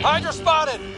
Hydra spotted!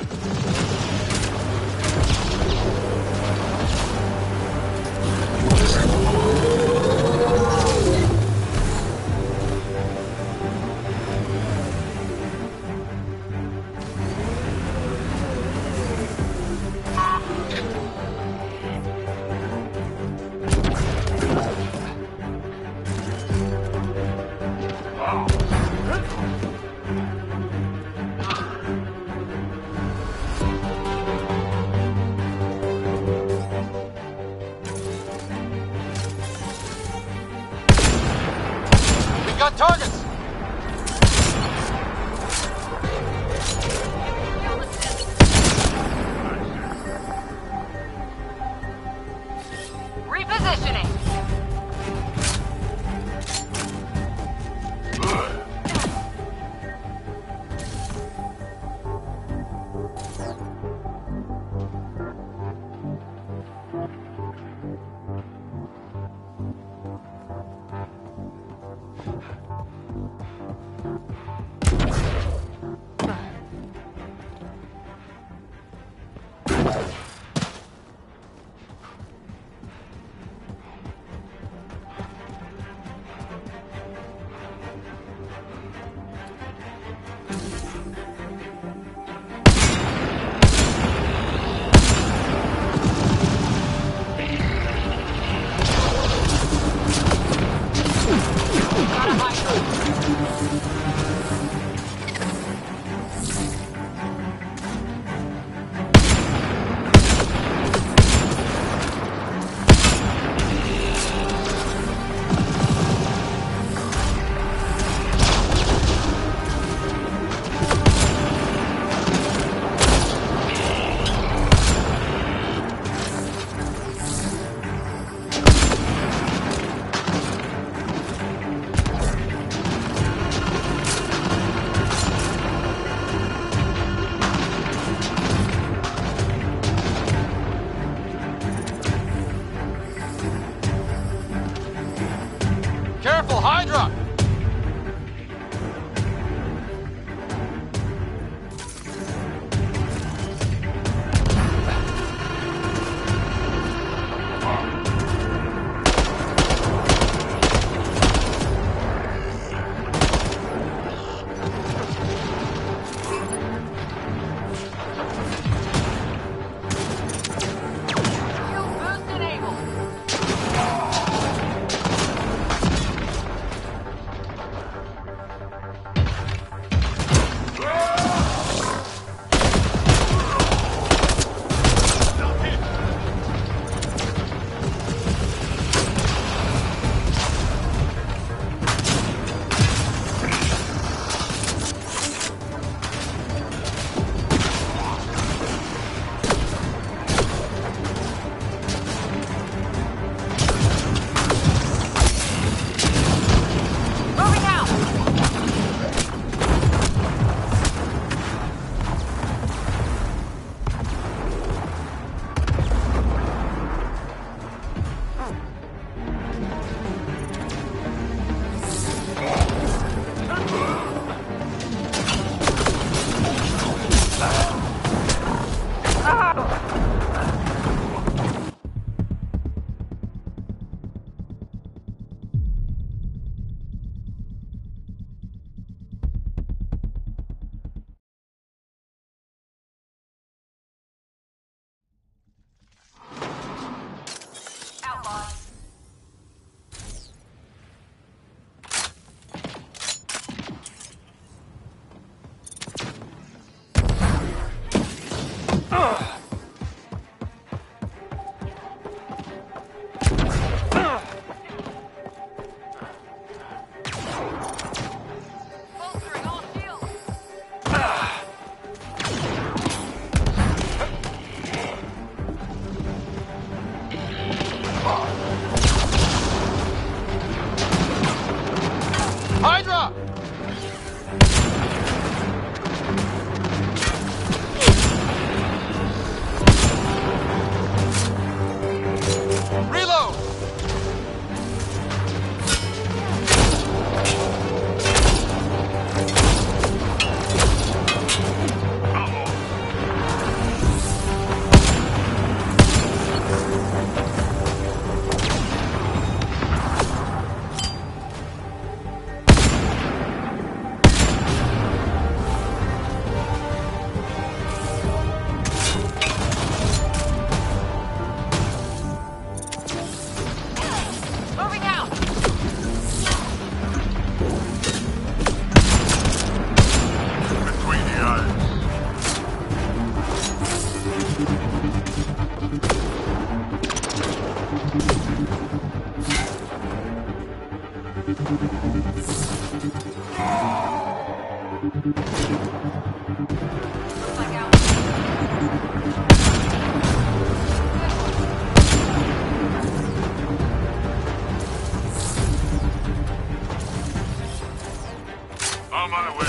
On my way.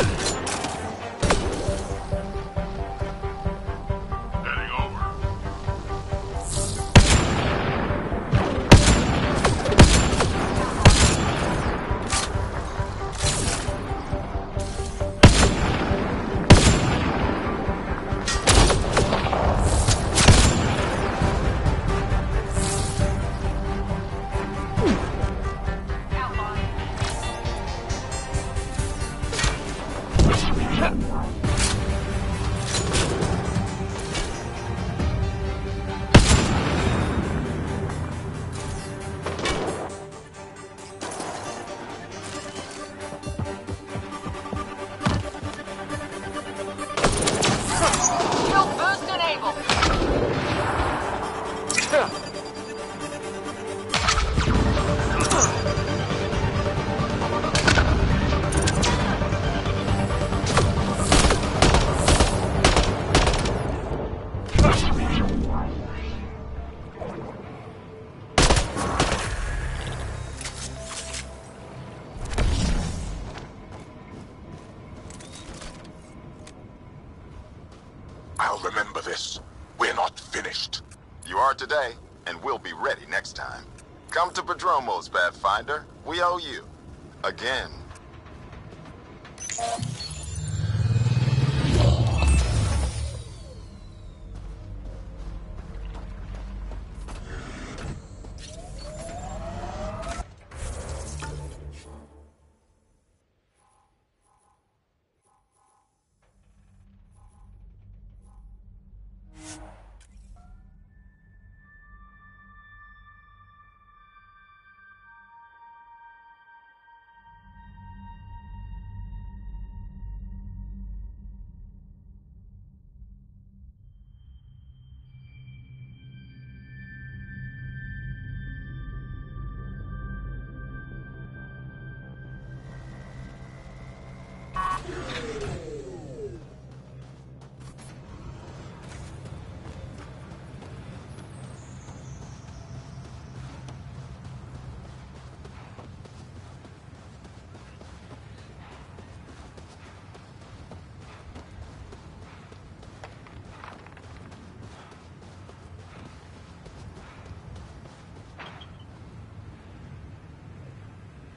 Heading over. I'll remember this. We're not finished. You are today, and we'll be ready next time. Come to Prodromos, Pathfinder. We owe you. Again.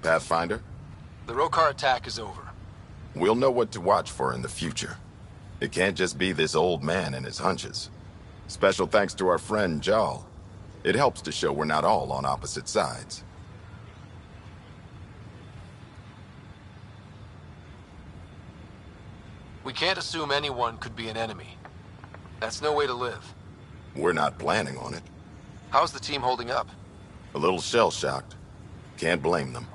Pathfinder? The Rokar attack is over. We'll know what to watch for in the future. It can't just be this old man and his hunches. Special thanks to our friend Jal. It helps to show we're not all on opposite sides. We can't assume anyone could be an enemy. That's no way to live. We're not planning on it. How's the team holding up? A little shell-shocked. Can't blame them.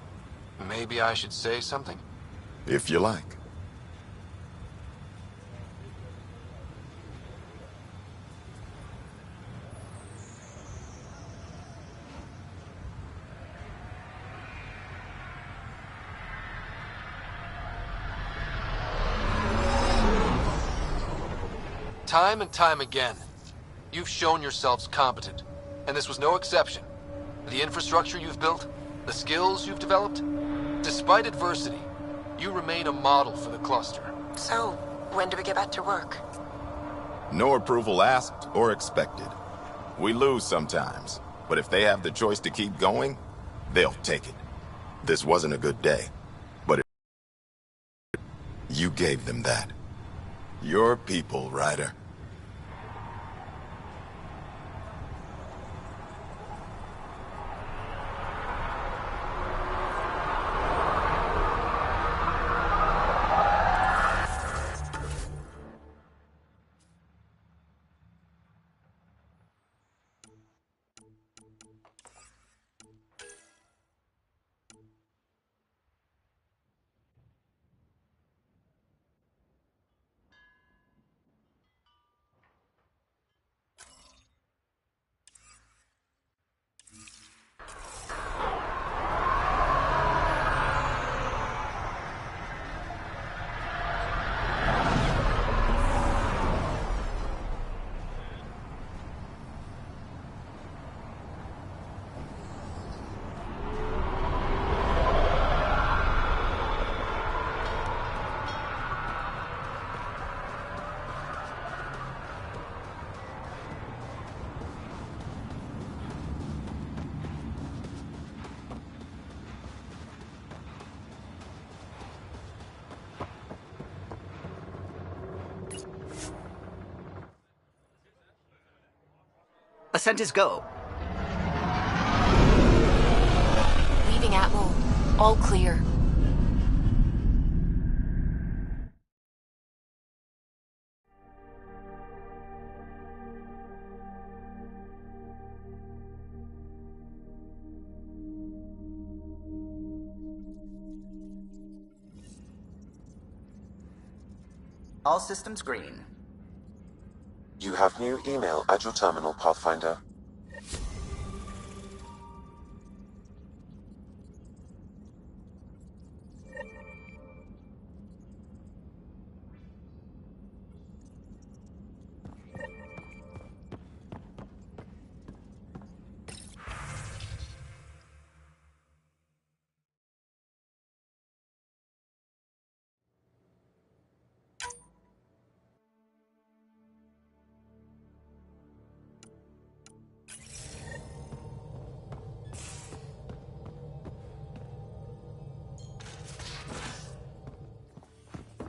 Maybe I should say something? If you like. Time and time again, you've shown yourselves competent, and this was no exception. The infrastructure you've built, the skills you've developed, despite adversity, you remain a model for the cluster. So, when do we get back to work? No approval asked or expected. We lose sometimes, but if they have the choice to keep going, they'll take it. This wasn't a good day, but you gave them that. Your people, Ryder. Ascent is go. Leaving Atmo. All clear. All systems green. You have new email at your terminal, Pathfinder.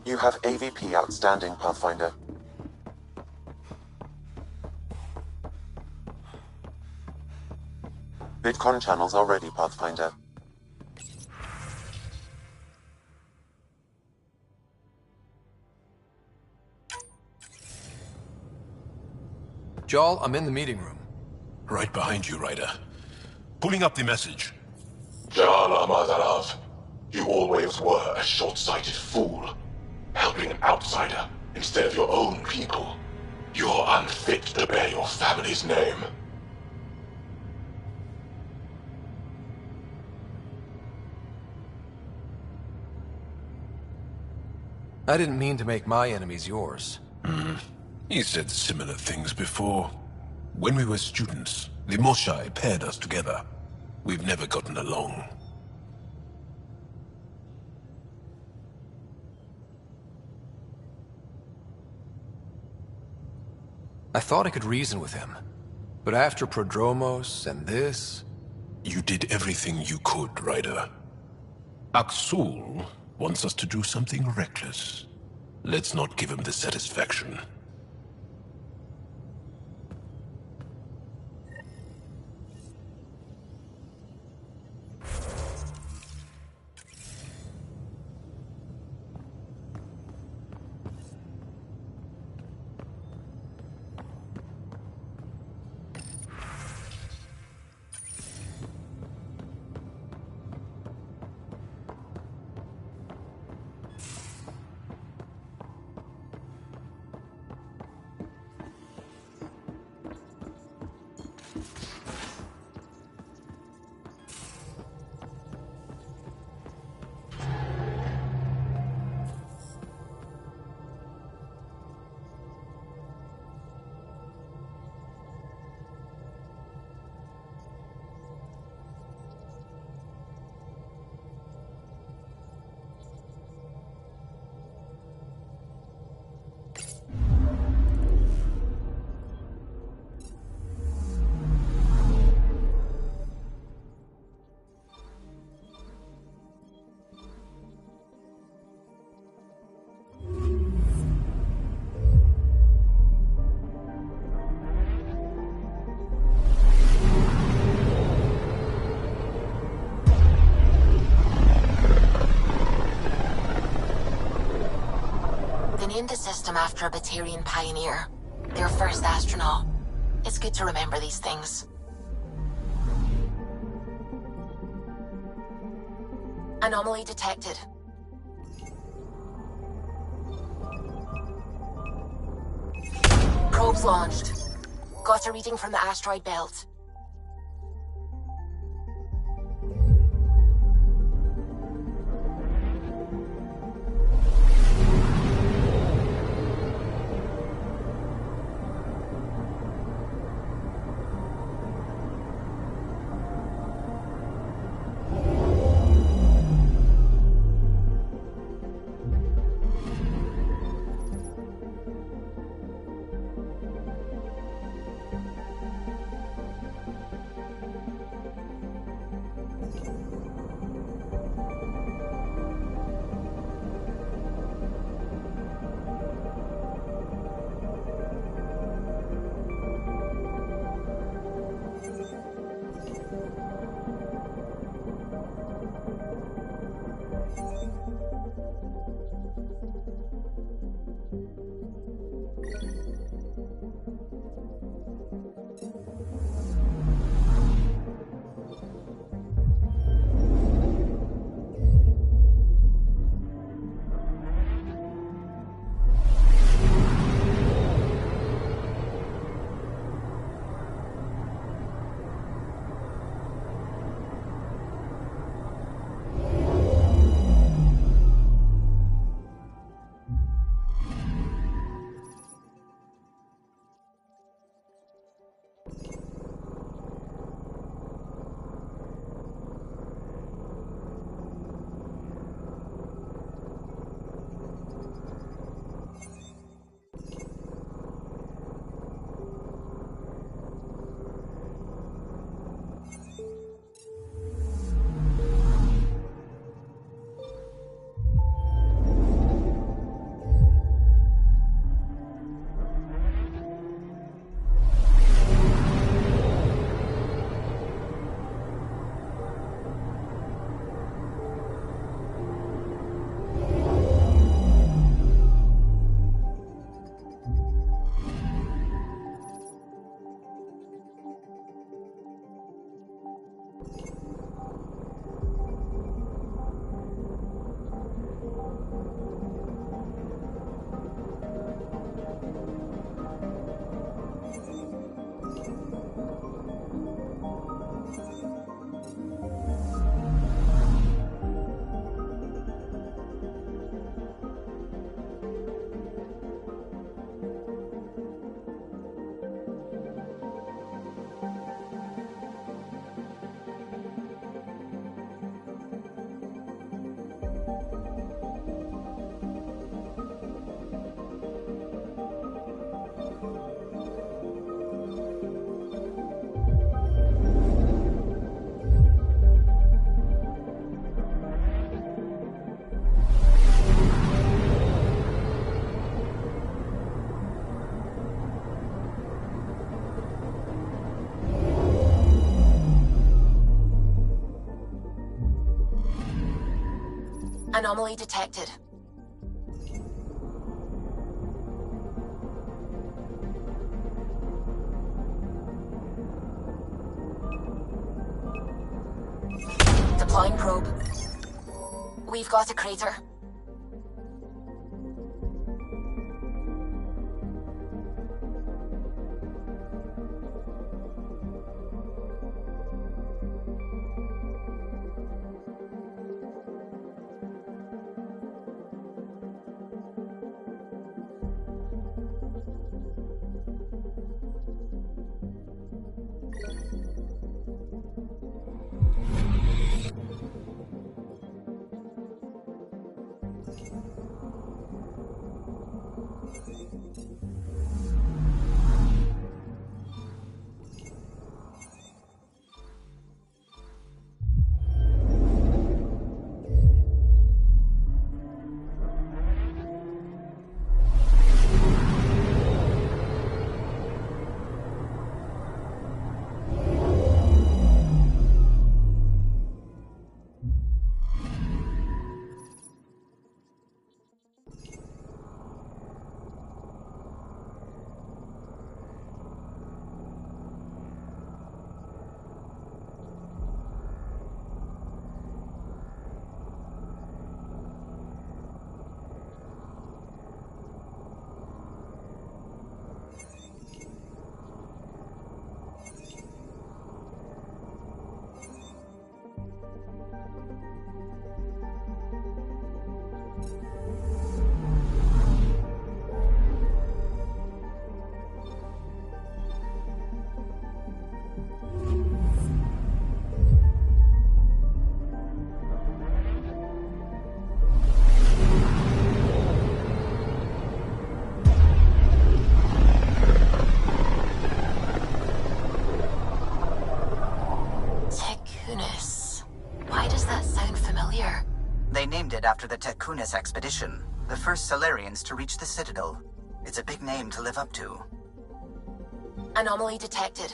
You have AVP outstanding, Pathfinder. Bitcoin channels are ready, Pathfinder. Jarl, I'm in the meeting room. Right behind you, Ryder. Pulling up the message. Jala Madarav, you always were a short-sighted fool. Helping an outsider instead of your own people. You're unfit to bear your family's name. I didn't mean to make my enemies yours. He said similar things before. When we were students, the Moshai paired us together. We've never gotten along. I thought I could reason with him. But after Prodromos and this... You did everything you could, Ryder. Aksul wants us to do something reckless. Let's not give him the satisfaction. The system after a Batarian pioneer. Their first astronaut. It's good to remember these things. Anomaly detected. Probes launched. Got a reading from the asteroid belt. Anomaly detected. Deploying probe. We've got a crater. They named it after the Tekunis expedition, the first Solarians to reach the Citadel. It's a big name to live up to. Anomaly detected.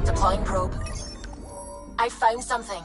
Deploying probe. I found something.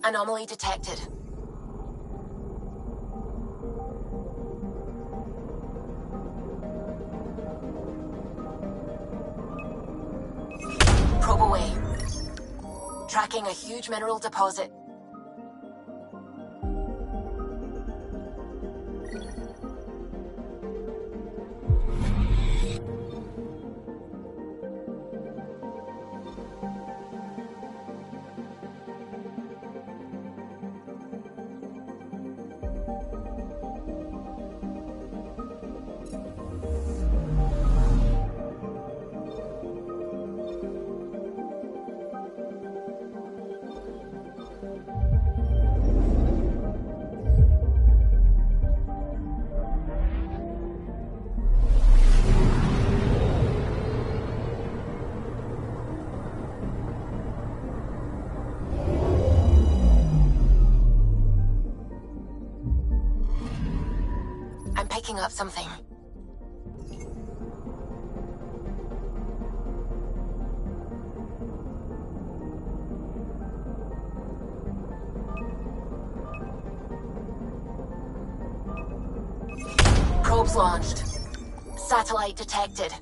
Anomaly detected. Probe away. Tracking a huge mineral deposit. picking up something. Probes launched. Satellite detected.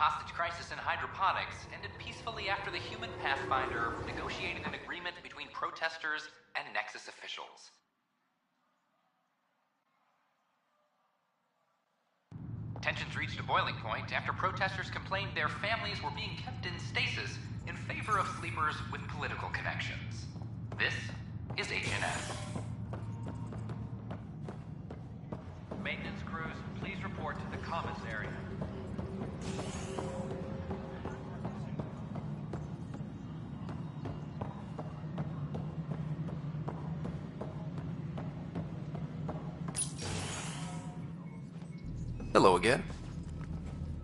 hostage crisis in hydroponics ended peacefully after the human Pathfinder negotiated an agreement between protesters and Nexus officials. Tensions reached a boiling point after protesters complained their families were being kept in stasis in favor of sleepers with political connections. This is HNS. Maintenance crews, please report to the commons area. Hello again.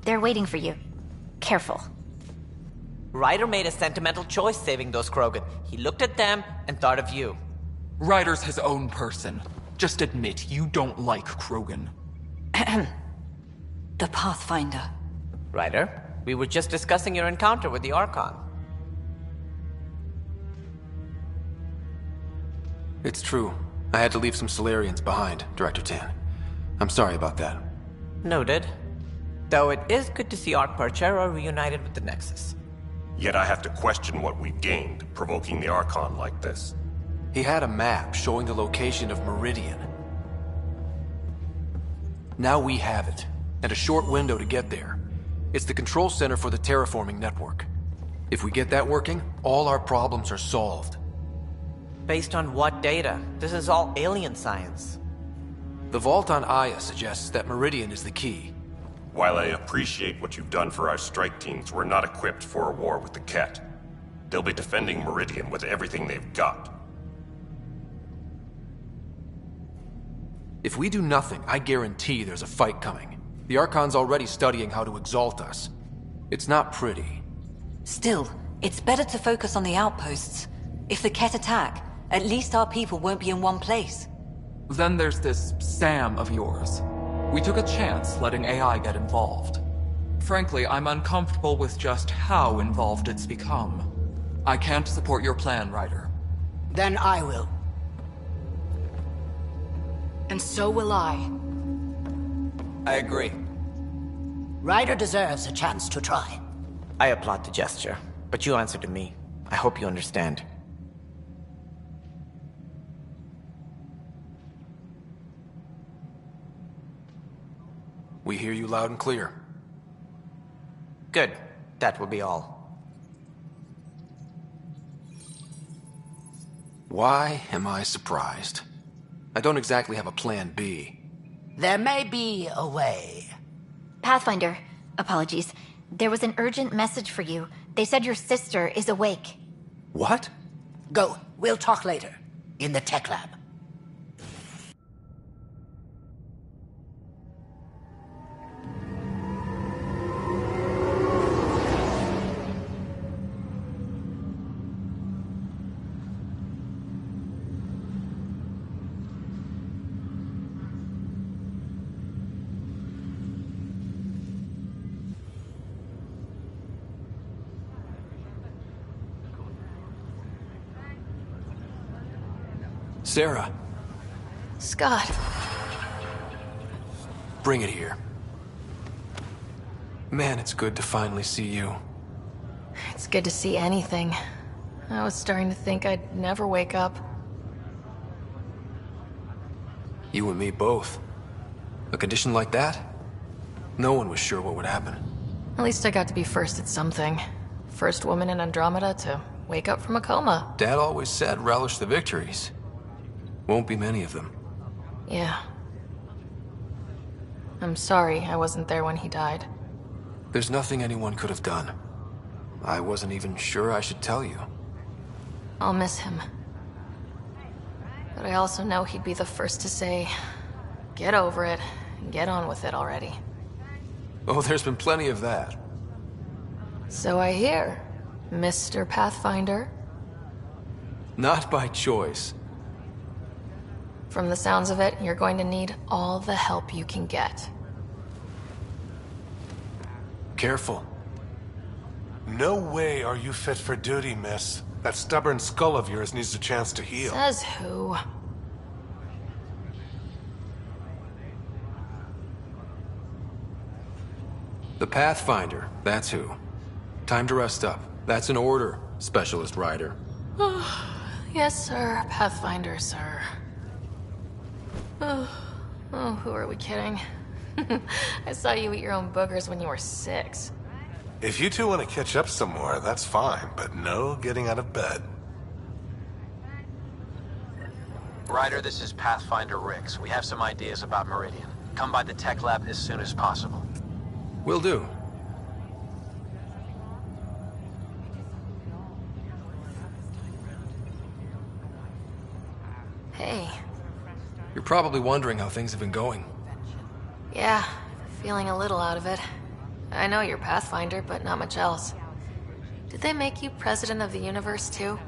They're waiting for you. Careful. Ryder made a sentimental choice saving those Krogan. He looked at them and thought of you. Ryder's his own person. Just admit you don't like Krogan. The Pathfinder. Ryder, we were just discussing your encounter with the Archon. It's true. I had to leave some Solarians behind, Director Tan. I'm sorry about that. Noted. Though it is good to see Arch Parchero reunited with the Nexus. Yet I have to question what we gained, provoking the Archon like this. He had a map showing the location of Meridian. Now we have it, and a short window to get there. It's the control center for the terraforming network. If we get that working, all our problems are solved. Based on what data? This is all alien science. The vault on Aya suggests that Meridian is the key. While I appreciate what you've done for our strike teams, we're not equipped for a war with the Ket. They'll be defending Meridian with everything they've got. If we do nothing, I guarantee there's a fight coming. The Archon's already studying how to exalt us. It's not pretty. Still, it's better to focus on the outposts. If the Ket attack, at least our people won't be in one place. Then there's this Sam of yours. We took a chance letting AI get involved. Frankly, I'm uncomfortable with just how involved it's become. I can't support your plan, Ryder. Then I will. And so will I. I agree. Ryder deserves a chance to try. I applaud the gesture, but you answer to me. I hope you understand. We hear you loud and clear. Good. That will be all. Why am I surprised? I don't exactly have a plan B. There may be a way. Pathfinder, apologies. There was an urgent message for you. They said your sister is awake. What? Go. We'll talk later. In the tech lab. Sarah. Scott. Bring it here. Man, it's good to finally see you. It's good to see anything. I was starting to think I'd never wake up. You and me both. A condition like that? No one was sure what would happen. At least I got to be first at something. First woman in Andromeda to wake up from a coma. Dad always said relish the victories. Won't be many of them. Yeah. I'm sorry I wasn't there when he died. There's nothing anyone could have done. I wasn't even sure I should tell you. I'll miss him. But I also know he'd be the first to say, get over it, and get on with it already. Oh, there's been plenty of that. So I hear, Mr. Pathfinder. Not by choice. From the sounds of it, you're going to need all the help you can get. Careful. No way are you fit for duty, miss. That stubborn skull of yours needs a chance to heal. Says who? The Pathfinder, that's who. Time to rest up. That's an order, Specialist Ryder. Yes, sir. Pathfinder, sir. Oh, who are we kidding? I saw you eat your own boogers when you were 6. If you two want to catch up some more, that's fine, but no getting out of bed. Ryder, this is Pathfinder Rix. We have some ideas about Meridian. Come by the tech lab as soon as possible. Will do. Hey. You're probably wondering how things have been going. Yeah, feeling a little out of it. I know you're Pathfinder, but not much else. Did they make you president of the universe, too?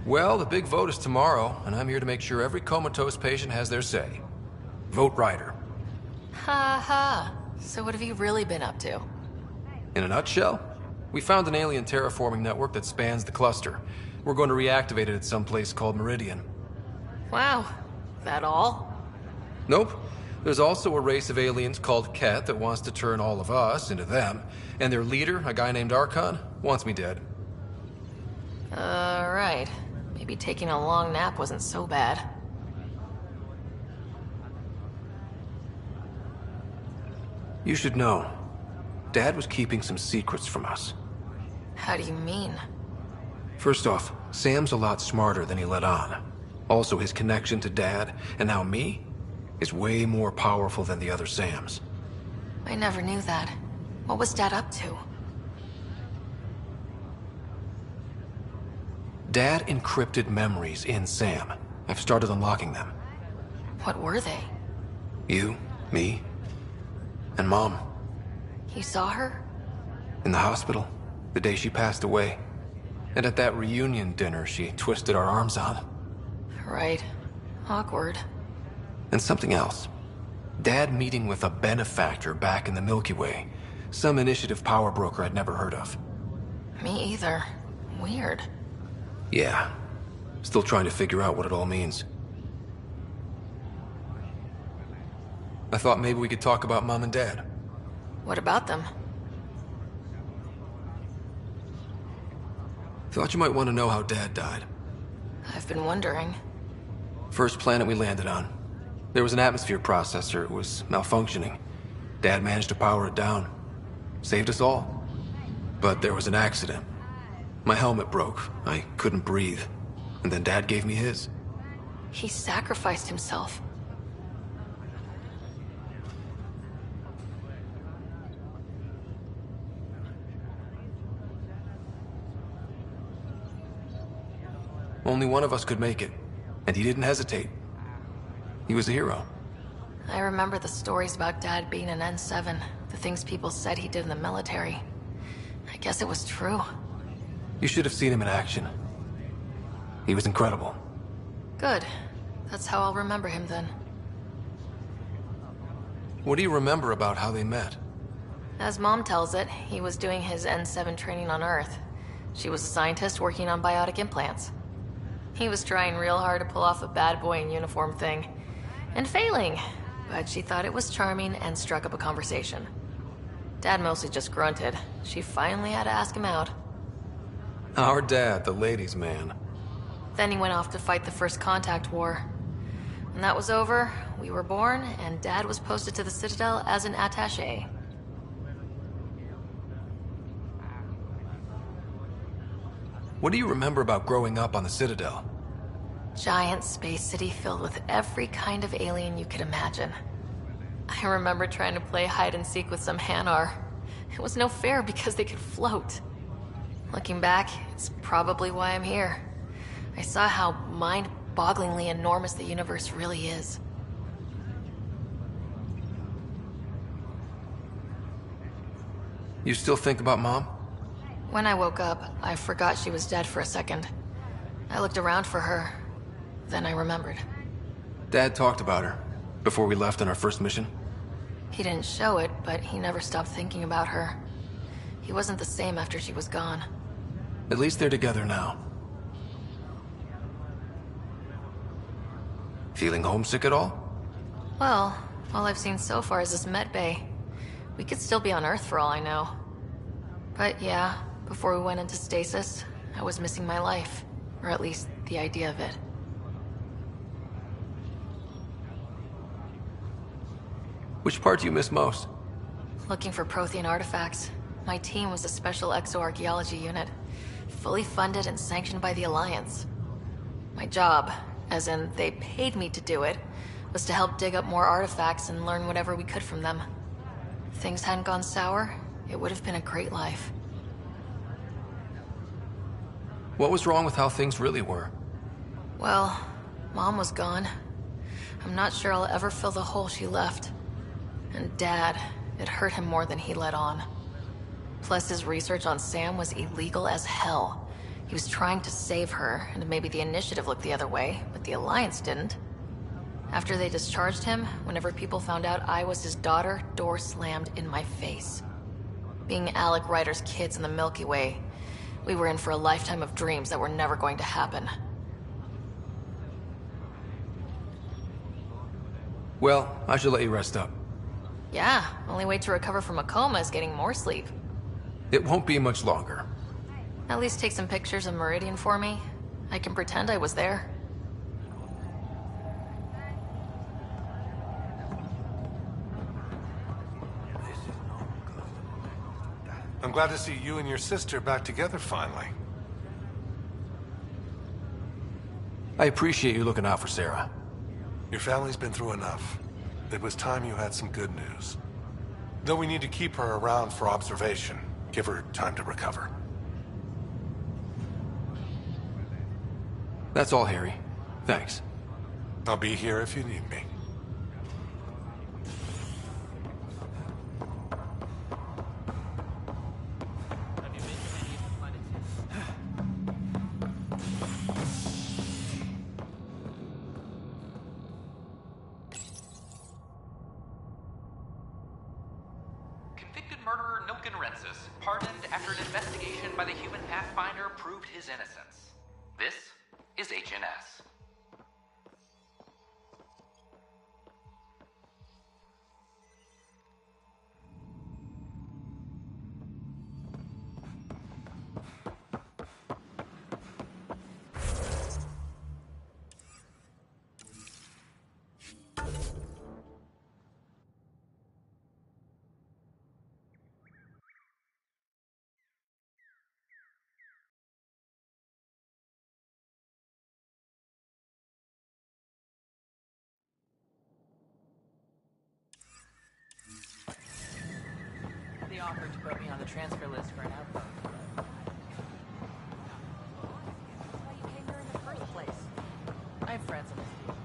Well, the big vote is tomorrow, and I'm here to make sure every comatose patient has their say. Vote Ryder. Ha ha. So what have you really been up to? In a nutshell, we found an alien terraforming network that spans the cluster. We're going to reactivate it at some place called Meridian. Wow. That all? Nope. There's also a race of aliens called Ket that wants to turn all of us into them, and their leader, a guy named Archon, wants me dead. Right. Maybe taking a long nap wasn't so bad. You should know, Dad was keeping some secrets from us. How do you mean? First off, Sam's a lot smarter than he let on. Also, his connection to Dad, and now me, is way more powerful than the other Sams. I never knew that. What was Dad up to? Dad encrypted memories in Sam. I've started unlocking them. What were they? You, me, and Mom. You saw her? In the hospital, the day she passed away. And at that reunion dinner she twisted our arms on. Right. Awkward. And something else. Dad meeting with a benefactor back in the Milky Way. Some initiative power broker I'd never heard of. Me either. Weird. Yeah. Still trying to figure out what it all means. I thought maybe we could talk about Mom and Dad. What about them? Thought you might want to know how Dad died. I've been wondering. First planet we landed on. There was an atmosphere processor. It was malfunctioning. Dad managed to power it down. Saved us all. But there was an accident. My helmet broke. I couldn't breathe. And then Dad gave me his. He sacrificed himself. Only one of us could make it. And he didn't hesitate. He was a hero. I remember the stories about Dad being an N7. The things people said he did in the military. I guess it was true. You should have seen him in action. He was incredible. Good. That's how I'll remember him then. What do you remember about how they met? As Mom tells it, he was doing his N7 training on Earth. She was a scientist working on biotic implants. He was trying real hard to pull off a bad boy in uniform thing. And failing. But she thought it was charming and struck up a conversation. Dad mostly just grunted. She finally had to ask him out. Our dad, the ladies' man. Then he went off to fight the First Contact War. When that was over, we were born, and Dad was posted to the Citadel as an attaché. What do you remember about growing up on the Citadel? Giant space city filled with every kind of alien you could imagine. I remember trying to play hide and seek with some Hanar. It was no fair because they could float. Looking back, it's probably why I'm here. I saw how mind-bogglingly enormous the universe really is. You still think about Mom? When I woke up, I forgot she was dead for a second. I looked around for her. Then I remembered. Dad talked about her before we left on our first mission. He didn't show it, but he never stopped thinking about her. He wasn't the same after she was gone. At least they're together now. Feeling homesick at all? Well, all I've seen so far is this med bay. We could still be on Earth for all I know. But yeah, before we went into stasis, I was missing my life. Or at least, the idea of it. Which part do you miss most? Looking for Prothean artifacts. My team was a special exoarchaeology unit. Fully funded and sanctioned by the Alliance. My job, as in they paid me to do it, was to help dig up more artifacts and learn whatever we could from them. If things hadn't gone sour, it would have been a great life. What was wrong with how things really were? Well, Mom was gone. I'm not sure I'll ever fill the hole she left. And Dad, it hurt him more than he let on. Plus his research on Sam was illegal as hell. He was trying to save her, and maybe the Initiative looked the other way, but the Alliance didn't. After they discharged him, whenever people found out I was his daughter, door slammed in my face. Being Alec Ryder's kids in the Milky Way, we were in for a lifetime of dreams that were never going to happen. Well, I should let you rest up. Yeah, only way to recover from a coma is getting more sleep. It won't be much longer. At least take some pictures of Meridian for me. I can pretend I was there. I'm glad to see you and your sister back together finally. I appreciate you looking out for Sarah. Your family's been through enough. It was time you had some good news. Though we need to keep her around for observation. Give her time to recover. That's all, Harry. Thanks. I'll be here if you need me. Convicted murderer Nilken Rensis, pardoned after an investigation by the human Pathfinder proved his innocence. This is HNS. They offered to put me on the transfer list for an outpost. Why you came here in the first place? I have friends on this team.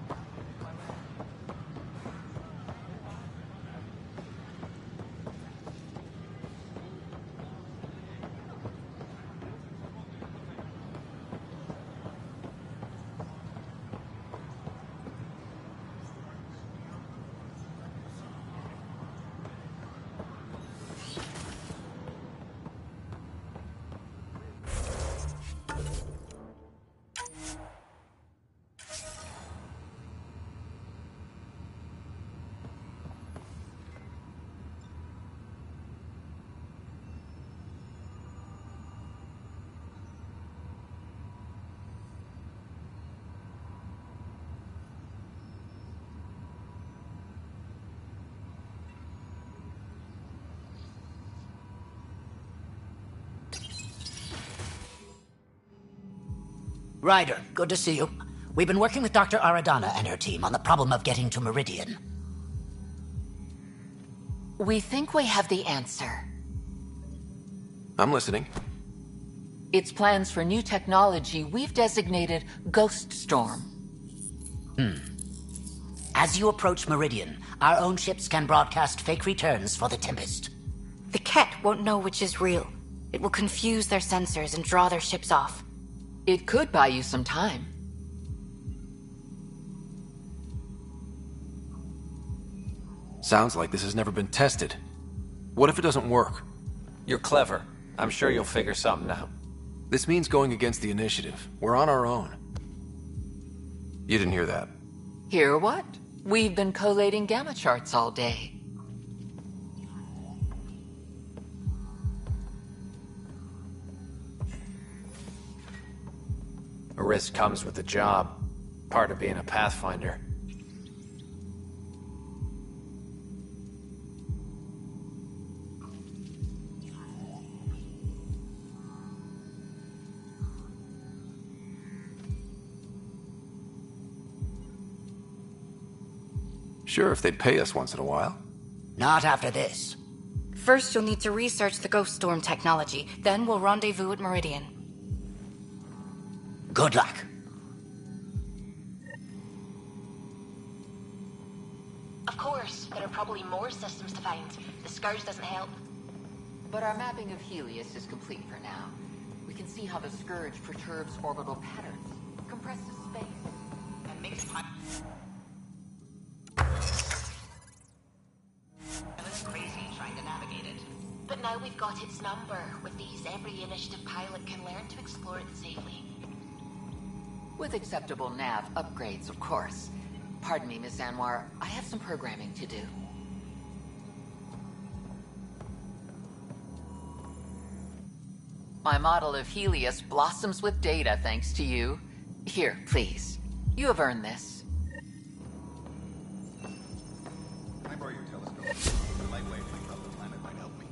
Ryder, good to see you. We've been working with Dr. Aradana and her team on the problem of getting to Meridian. We think we have the answer. I'm listening. It's plans for new technology we've designated Ghost Storm. As you approach Meridian, our own ships can broadcast fake returns for the Tempest. The Ket won't know which is real. It will confuse their sensors and draw their ships off. It could buy you some time. Sounds like this has never been tested. What if it doesn't work? You're clever. I'm sure you'll figure something out. This means going against the Initiative. We're on our own. You didn't hear that. Hear what? We've been collating gamma charts all day. A risk comes with the job. Part of being a Pathfinder. Sure, if they'd pay us once in a while. Not after this. First, you'll need to research the Ghost Storm technology. Then we'll rendezvous at Meridian. Good luck. Of course, there are probably more systems to find. The Scourge doesn't help. But our mapping of Helios is complete for now. We can see how the Scourge perturbs orbital patterns, compresses space, and makes crazy trying to navigate it. But now we've got its number. With these, every initiative pilot can learn to explore it safely. with acceptable nav upgrades, of course. Pardon me, Miss Anwar. I have some programming to do. My model of Helios blossoms with data thanks to you. Here, please. You have earned this. Can I borrow your telescope? The light wave thing about the planet might help me.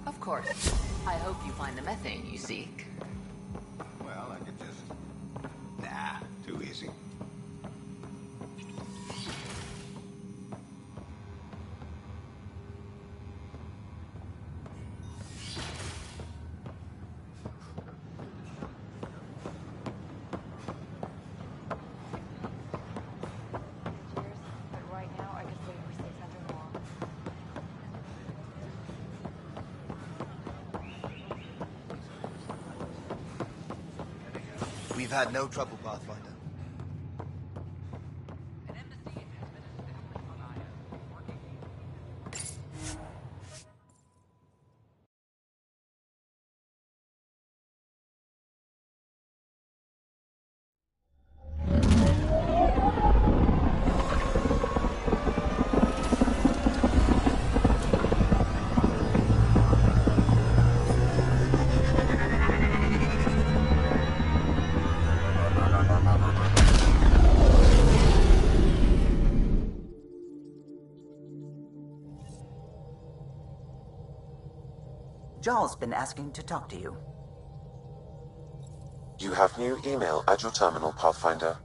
Of course. I hope you find the methane you seek. Well, I could just... Nah, too easy. We've had no trouble, Pathfinder. Jarl's been asking to talk to you. You have new email at your terminal, Pathfinder.